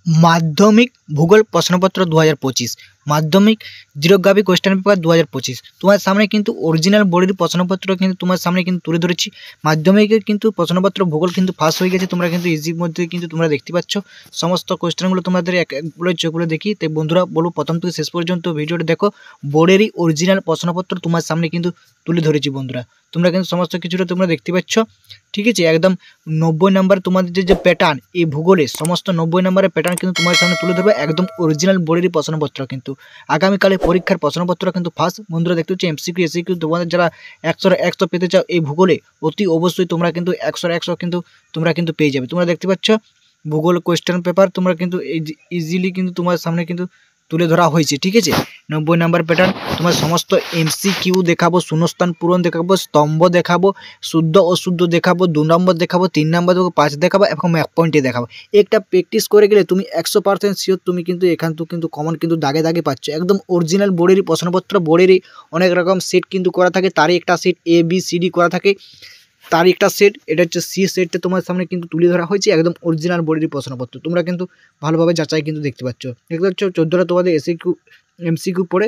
মাধ্যমিক ভূগোল প্রশ্নপত্র 2025 মাধ্যমিক জিওগ্রাফি কোশ্চেন পেপার 2025 তোমার সামনে কিন্তু অরিজিনাল বোর্ডের প্রশ্নপত্র কিন্তু তোমার সামনে কিন্তু তুলে ধরেছি। মাধ্যমিকের কিন্তু প্রশ্নপত্র ভূগোল কিন্তু ফাঁস হয়ে গেছে, তোমরা কিন্তু ইজির মধ্যে কিন্তু তোমরা দেখতে পাচ্ছ সমস্ত কোশ্চেনগুলো তোমাদের এক এক বলে চোখগুলো দেখি। তাই বন্ধুরা বলবো প্রথম থেকে শেষ পর্যন্ত ভিডিওটা দেখো, বোর্ডেরই অরিজিনাল প্রশ্নপত্র তোমার সামনে কিন্তু তুলে ধরেছি বন্ধুরা। তোমরা কিন্তু সমস্ত কিছুটা তোমরা দেখতে পাচ্ছ, ঠিক আছে। একদম 90 নাম্বার তোমাদের যে প্যাটার্ন এই ভূগোলে সমস্ত 90 নাম্বারের প্যাটার্ন কিন্তু তোমার সামনে তুলে ধরবে, একদম অরিজিনাল বোর্ডেরই প্রশ্নপত্র। কিন্তু আগামীকালে পরীক্ষার প্রশ্নপত্র কিন্তু ফার্স্ট বন্ধুরা দেখতে হচ্ছে এমসিকিউ এসিকিউ তোমাদের যারা 100 পেতে চাও এই ভূগোলে অতি অবশ্যই তোমরা কিন্তু 100 কিন্তু তোমরা কিন্তু পেয়ে যাবে। তোমরা দেখতে পাচ্ছ ভূগোল কোয়েশ্চেন পেপার তোমরা কিন্তু ইজিলি কিন্তু তোমার সামনে কিন্তু তুলে ধরা হয়েছে, ঠিক আছে। 90 নাম্বার প্যাটার্ন তোমার সমস্ত এমসিকিউ দেখাবো, শূন্যস্থান পূরণ দেখাবো, স্তম্ভ দেখাবো, শুদ্ধ অশুদ্ধ দেখাবো, 2 নম্বর দেখাবো, 3 নম্বর দেখাবো, 5 দেখাবো এবং ম্যাপ পয়েন্টে দেখাবো। একটা প্র্যাকটিস করে গেলে তুমি 100% শিওর তুমি কিন্তু এখান থেকে কিন্তু কমন কিন্তু দাগে দাগে পাচ্ছ। একদম অরিজিনাল বোর্ডেরই প্রশ্নপত্র, বোর্ডেরই অনেক রকম সেট কিন্তু করা থাকে, তারই একটা সেট ABCD করা থাকে, তারই একটা সেট, এটা হচ্ছে সি সেটটা তোমার সামনে কিন্তু তুলে ধরা হয়েছে একদম অরিজিনাল বোর্ডেরই প্রশ্নপত্র। তোমরা কিন্তু ভালোভাবে যাচাই কিন্তু দেখতে পাচ্ছ। দেখতে পাচ্ছ 14টা তোমাদের এমসিকিউ পড়ে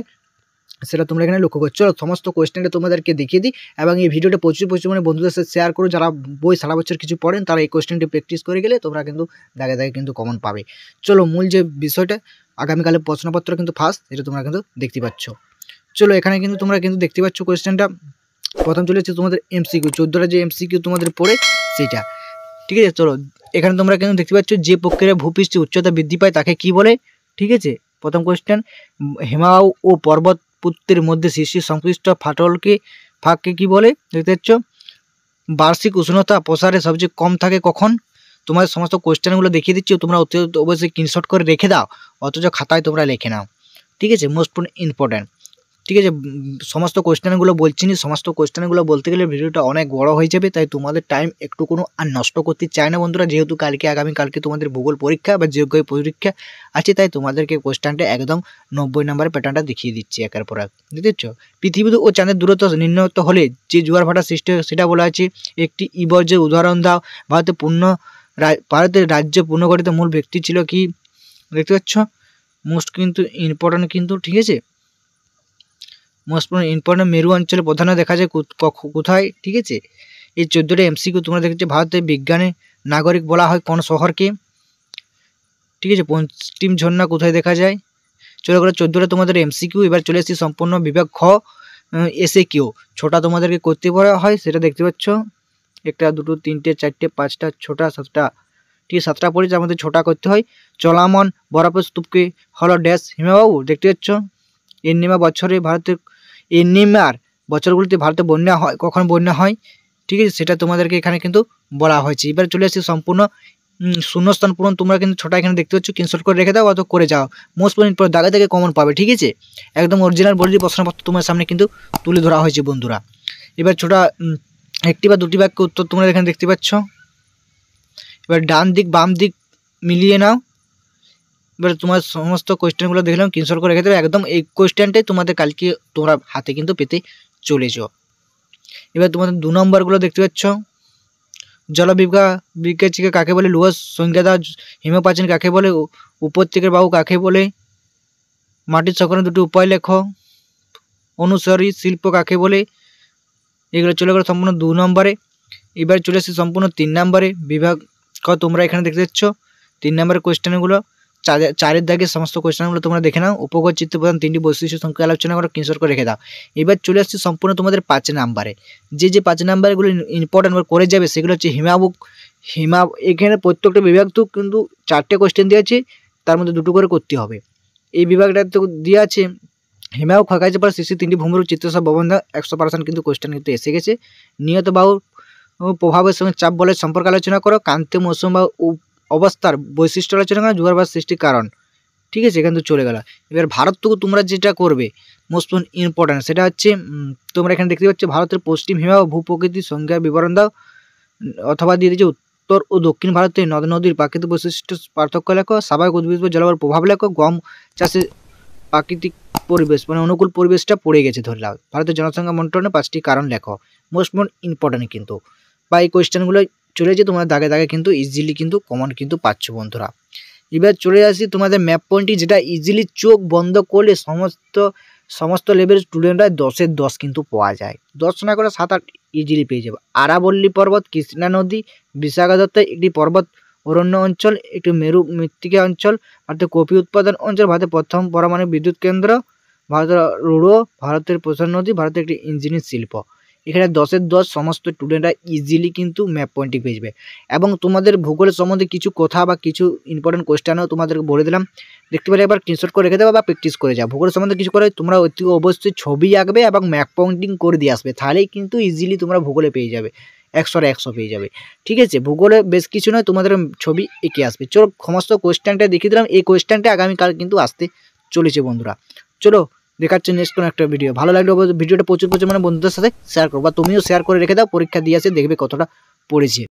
সেটা তোমরা এখানে লক্ষ্য করছো। সমস্ত কোয়েশ্চেনটা তোমাদেরকে দেখিয়ে দিই এবং এই ভিডিওটা প্রচুর পরিমাণে বন্ধুদের সাথে শেয়ার করো। যারা বই সারা বছর কিছু পড়েন তারা এই কোয়েশ্চেনটি প্র্যাকটিস করে গেলে তোমরা কিন্তু দাগে দাগে কিন্তু কমন পাবে। চলো মূল যে বিষয়টা আগামীকালের প্রশ্নপত্র কিন্তু ফার্স্ট, এটা তোমরা কিন্তু দেখতে পাচ্ছ। চলো এখানে কিন্তু তোমরা কিন্তু দেখতে পাচ্ছ কোয়েশ্চেনটা প্রথম চলে এসেছে তোমাদের এমসিকিউ, 14টা যে এমসিকিউ তোমাদের পড়ে সেইটা, ঠিক আছে। চলো এখানে তোমরা কিন্তু দেখতে পাচ্ছ যে প্রক্রিয়ায় ভূপৃষ্ঠের উচ্চতা বৃদ্ধি পায় তাকে কি বলে, ঠিক আছে। প্রথম কোয়েশ্চেন, হিমালয় ও পর্বতপুত্রের মধ্যে সৃষ্টি সংশ্লিষ্ট ফাঁককে কি বলে। দেখতে পাচ্ছ বার্ষিক উষ্ণতা প্রসারে সবচেয়ে কম থাকে কখন। তোমাদের সমস্ত কোয়েশ্চেনগুলো দেখিয়ে দিচ্ছি, তোমরা অবশ্যই স্ক্রিনশট করে রেখে দাও, অথচ খাতায় তোমরা লিখে নাও, ঠিক আছে। মোস্ট ইম্পর্ট্যান্ট, ঠিক আছে। সমস্ত কোয়েশ্চেনগুলো বলছি না, সমস্ত কোয়েশ্চেনগুলো বলতে গেলে ভিডিওটা অনেক বড় হয়ে যাবে, তাই তোমাদের টাইম একটু কোনো আর নষ্ট করতে চাই না বন্ধুরা। যেহেতু আগামীকালকে তোমাদের ভূগোল পরীক্ষা বা জিওগ্রাফি পরীক্ষা আছে, তাই তোমাদেরকে কোয়েশ্চেনটা একদম 90 নম্বরের প্যাটার্নটা দেখিয়ে দিচ্ছি একের পর এক। বুঝতে পারছো, পৃথিবী ও চাঁদের দূরত্ব নির্ণয় হলে যে জোয়ার ভাটা সৃষ্টি হয় সেটা বলা আছে। একটি ইবর্জের উদাহরণ দাও। ভারতের রাজ্য পুনর্গঠিত মূল ব্যক্তি ছিল কি। দেখতে পাচ্ছ মোস্ট কিন্তু ইম্পর্টেন্ট কিন্তু, ঠিক আছে। মোস্ট ইম্পর্টেন্ট মেরু অঞ্চলে প্রধানত দেখা যায় কোথায়, ঠিক আছে। এই 14টা এমসিকিউ তোমরা দেখেছো। ভারতের বিজ্ঞানের নাগরিক বলা হয় কোন শহরকে, ঠিক আছে। পশ্চিম ঝর্ণা কোথায় দেখা যায়। চলে গেলো 14টা তোমাদের এমসিকিউ। এবার চলে এসেছি সম্পূর্ণ বিভাগ খ এসে কিউ। ছোটা তোমাদেরকে করতে বলা হয় সেটা দেখতে পাচ্ছ, একটা দুটো তিনটে চারটে পাঁচটা ছটা সাতটা, ঠিক আছে। 7টা পড়ে যার মধ্যে ছোটা করতে হয়। চলামন বরফের স্তূপকে হলো ড্যাশ হিমাবাবু। দেখতে পাচ্ছ এনিমার বছরগুলিতে ভারতে বন্যা হয়, কখন বন্যা হয়, ঠিক আছে, সেটা তোমাদেরকে এখানে কিন্তু বলা হয়েছে। এবার চলে আসছে সম্পূর্ণ শূন্যস্থান পূরণ। তোমরা কিন্তু ছোটা এখানে দেখতে পাচ্ছ, স্ক্রিনশট করে রেখে দাও অত করে যাও। মোস্ট ইম্পর্টেন্ট দাগে দাগে কমন পাবে, ঠিক আছে। একদম অরিজিনাল বোর্ডের প্রশ্নপত্র তোমার সামনে কিন্তু তুলে ধরা হয়েছে বন্ধুরা। এবার ছোটা একটি বা দুটি বাক্য উত্তর তোমরা এখানে দেখতে পাচ্ছ। এবার ডান দিক বাম দিক মিলিয়ে নাও। এবার তোমার সমস্ত কোয়েশ্চেনগুলো দেখলাম, স্ক্রিনশট করে রেখে দেবে। একদম এই কোয়েশ্চেনটাই তোমাদের কালকে তোমরা হাতে কিন্তু পেতে চলেছ। এবার তোমাদের 2 নম্বরগুলো দেখতে পাচ্ছ। জলবিভাজিকা কাকে বলে, লুহার সংজ্ঞা দাও। হিমপ্রাচীন কাকে বলে, উপত্যকার বাহু কাকে বলে, মাটির সকলের দুটি উপায় লেখো। অনুসারী শিল্প কাকে বলে। এগুলো চলে গেলো সম্পূর্ণ 2 নম্বরে। এবার চলে আসছে সম্পূর্ণ 3 নম্বরে বিভাগ ক। তোমরা এখানে দেখতে পাচ্ছ 3 নম্বরের কোয়েশ্চেনগুলো, চারের দাগে সমস্ত কোয়েশ্চেনগুলো তোমরা দেখে নাও। উপগত চিত্র প্রধান 3টি বৈশিষ্ট্য সংখ্যা আলোচনা করো, স্ক্রিনশট করে রেখে দাও। এবার চলে আসছে সম্পূর্ণ তোমাদের 5 নম্বরে। যে 5 নম্বরগুলো ইম্পর্টেন্ট করে যাবে সেগুলো হচ্ছে এখানে প্রত্যেকটা বিভাগ তো কিন্তু 4টে কোয়েশ্চেন দেওয়া আছে, তার মধ্যে 2টো করে করতে হবে। এই বিভাগটা তো দেওয়া আছে হিমাবু খাকাইছে পর সৃষ্টি 3টি ভূমিরূপ চিত্রসহ ববন্ধা 100% কিন্তু কোয়েশ্চেন কিন্তু এসে গেছে। নিয়ত বাহুর প্রভাবের সঙ্গে চাপ বলের সম্পর্ক আলোচনা করো। ক্রান্তীয় মৌসুম বা অবস্থার বৈশিষ্ট্য আলোচনা করো। জোয়ার ভাটা সৃষ্টির কারণ, ঠিক আছে। এখান থেকে চলে গেল। এবার ভারতটুকু তোমরা যেটা করবে মোস্ট ইম্পর্টেন্ট সেটা হচ্ছে তোমরা এখানে দেখতে পাচ্ছ ভারতের পশ্চিম হিমালয় ভূপ্রকৃতির সংজ্ঞার বিবরণ দাও, অথবা দিয়ে দিচ্ছে উত্তর ও দক্ষিণ ভারতের নদ নদীর প্রাকৃতিক বৈশিষ্ট্য পার্থক্য লেখো। স্বাভাবিক উদ্ভিদ জলবায়ুর প্রভাব লেখো। গম চাষে প্রাকৃতিক পরিবেশ মানে অনুকূল পরিবেশটা পড়ে গেছে ধরে নাও। ভারতের জনসংখ্যা মন্ত্রণে 5টি কারণ লেখো। মোস্ট ইম্পর্টেন্ট কিন্তু, বা এই কোয়েশ্চেনগুলো চলে যে তোমরা দাগে দাগে কিন্তু ইজিলি কিন্তু কমন কিন্তু পাচ্ছ বন্ধুরা। এবার চলে আসি তোমাদের ম্যাপ পয়েন্টটি, যেটা ইজিলি চোখ বন্ধ করলে সমস্ত লেভেলের স্টুডেন্টরা 10-এর 10 কিন্তু পাওয়া যায়। 10 না করে 7-8 ইজিলি পেয়ে যাবে। আরাবল্লী পর্বত, কৃষ্ণা নদী, বিশাখা দত্তের একটি পর্বত অরণ্য অঞ্চল, একটি মেরু মৃত্তিকা অঞ্চল, ভারতের কফি উৎপাদন অঞ্চল, ভারতের প্রথম পারমাণবিক বিদ্যুৎ কেন্দ্র, ভারতের রুড়ো, ভারতের প্রধান নদী, ভারতের একটি ইঞ্জিনিয়ারিং শিল্প। এখানে 10-এর 10 সমস্ত স্টুডেন্টরা ইজিলি কিন্তু ম্যাপ পয়েন্টটি পেয়ে যাবে। এবং তোমাদের ভূগোলের সম্বন্ধে কিছু কথা বা কিছু ইম্পর্টেন্ট কোয়েশ্চেনও তোমাদেরকে বলে দিলাম, দেখতে পেলে একবার স্ক্রিনশট করে রেখে দেবে বা প্র্যাকটিস করে যাও। ভূগোলের সম্বন্ধে কিছু করে তোমরা অতি অবশ্যই ছবি আঁকবে এবং ম্যাপ পয়েন্টিং করে দিয়ে আসবে, তাহলেই কিন্তু ইজিলি তোমরা ভূগোলে পেয়ে যাবে, 100-এর 100 পেয়ে যাবে। ঠিক আছে, ভূগোলে বেশ কিছু নয়, তোমাদের ছবি এঁকে আসবে। চলো সমস্ত কোয়েশ্চেনটা দেখিয়ে দিলাম, এই কোয়েশ্চেনটা আগামীকাল কিন্তু আসতে চলেছে বন্ধুরা। চলো দেখাচ্ছে নেক্সট কোনো একটা ভিডিও। ভালো লাগলে ভিডিওটা প্রচুর মানে বন্ধুদের সাথে শেয়ার করো, বা তুমিও শেয়ার করে রেখে দাও, পরীক্ষা দিয়ে আসে দেখবে কতটা পড়েছে।